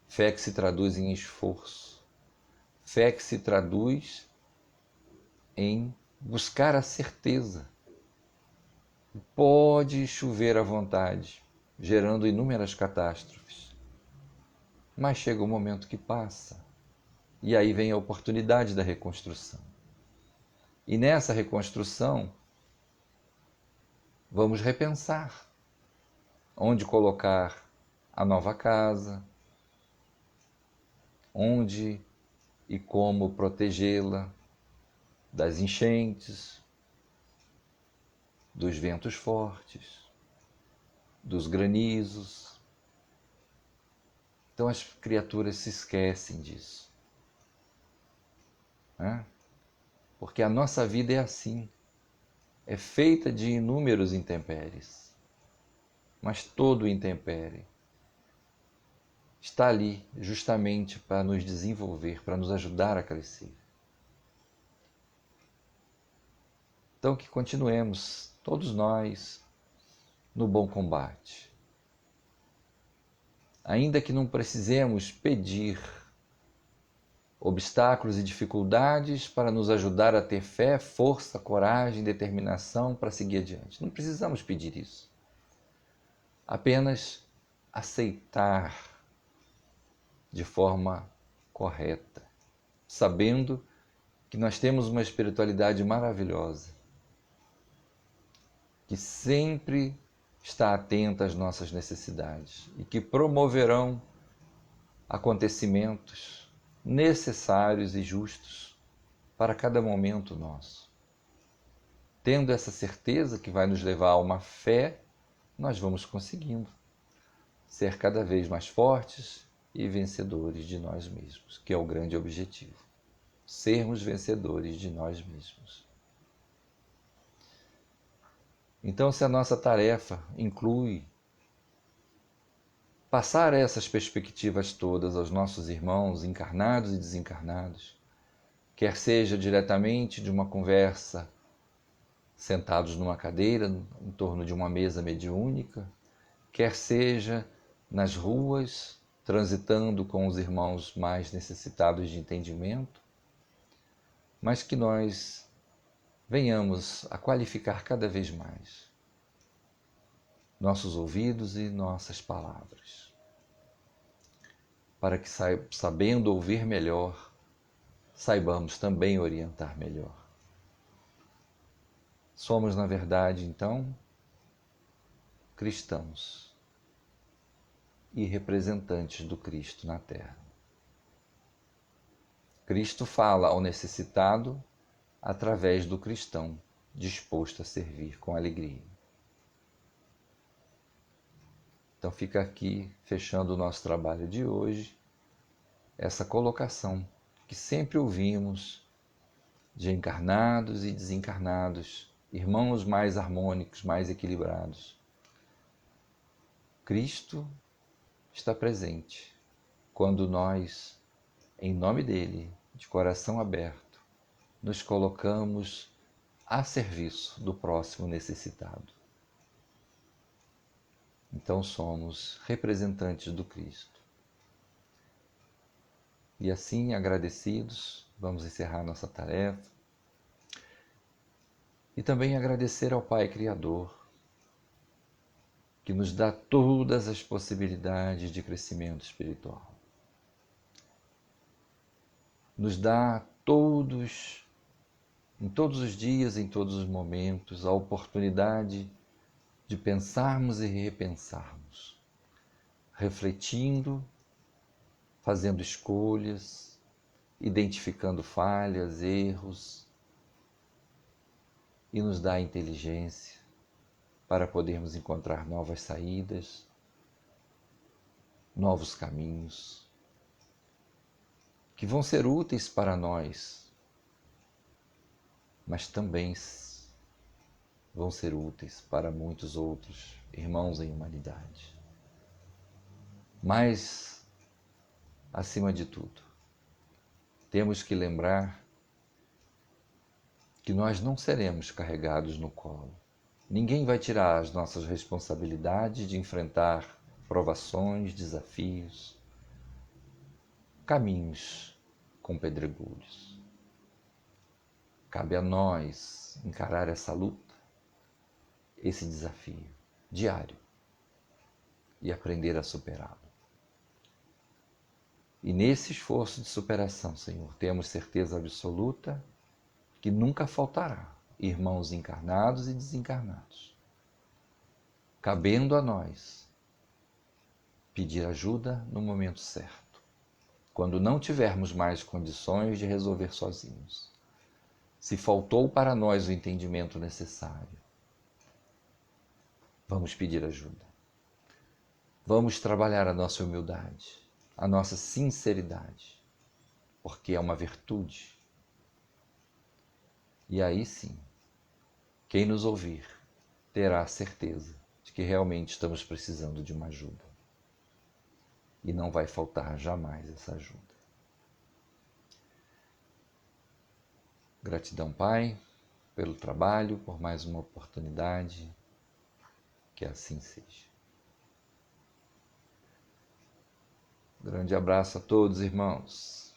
Fé que se traduz em esforço, fé que se traduz em buscar a certeza. Pode chover à vontade, gerando inúmeras catástrofes, mas chega o momento que passa, e aí vem a oportunidade da reconstrução. E nessa reconstrução, vamos repensar onde colocar a nova casa, onde e como protegê-la das enchentes, dos ventos fortes, dos granizos. Então as criaturas se esquecem disso, né? Porque a nossa vida é assim, é feita de inúmeros intempéries, mas todo intempérie está ali justamente para nos desenvolver, para nos ajudar a crescer. Então que continuemos, todos nós, no bom combate. Ainda que não precisemos pedir obstáculos e dificuldades para nos ajudar a ter fé, força, coragem, determinação para seguir adiante. Não precisamos pedir isso. Apenas aceitar de forma correta, sabendo que nós temos uma espiritualidade maravilhosa, que sempre está atenta às nossas necessidades e que promoverão acontecimentos necessários e justos para cada momento nosso. Tendo essa certeza que vai nos levar a uma fé, nós vamos conseguindo ser cada vez mais fortes e vencedores de nós mesmos, que é o grande objetivo. Sermos vencedores de nós mesmos. Então, se a nossa tarefa inclui passar essas perspectivas todas aos nossos irmãos encarnados e desencarnados, quer seja diretamente de uma conversa sentados numa cadeira em torno de uma mesa mediúnica, quer seja nas ruas, transitando com os irmãos mais necessitados de entendimento, mas que nós venhamos a qualificar cada vez mais nossos ouvidos e nossas palavras, para que, sabendo ouvir melhor, saibamos também orientar melhor. Somos, na verdade, então, cristãos e representantes do Cristo na Terra. Cristo fala ao necessitado através do cristão, disposto a servir com alegria. Então fica aqui, fechando o nosso trabalho de hoje, essa colocação que sempre ouvimos de encarnados e desencarnados, irmãos mais harmônicos, mais equilibrados. Cristo está presente quando nós, em nome dele, de coração aberto, nos colocamos a serviço do próximo necessitado. Então somos representantes do Cristo. E assim, agradecidos, vamos encerrar nossa tarefa. E também agradecer ao Pai Criador, que nos dá todas as possibilidades de crescimento espiritual. Nos dá em todos os dias, em todos os momentos, a oportunidade de pensarmos e repensarmos, refletindo, fazendo escolhas, identificando falhas, erros, e nos dá a inteligência para podermos encontrar novas saídas, novos caminhos, que vão ser úteis para nós, mas também vão ser úteis para muitos outros irmãos em humanidade. Mas, acima de tudo, temos que lembrar que nós não seremos carregados no colo. Ninguém vai tirar as nossas responsabilidades de enfrentar provações, desafios, caminhos com pedregulhos. Cabe a nós encarar essa luta, esse desafio diário e aprender a superá-lo. E nesse esforço de superação, Senhor, temos certeza absoluta que nunca faltará irmãos encarnados e desencarnados, cabendo a nós pedir ajuda no momento certo, quando não tivermos mais condições de resolver sozinhos. Se faltou para nós o entendimento necessário, vamos pedir ajuda. Vamos trabalhar a nossa humildade, a nossa sinceridade, porque é uma virtude. E aí sim, quem nos ouvir terá a certeza de que realmente estamos precisando de uma ajuda. E não vai faltar jamais essa ajuda. Gratidão, Pai, pelo trabalho, por mais uma oportunidade. Que assim seja. Grande abraço a todos, irmãos.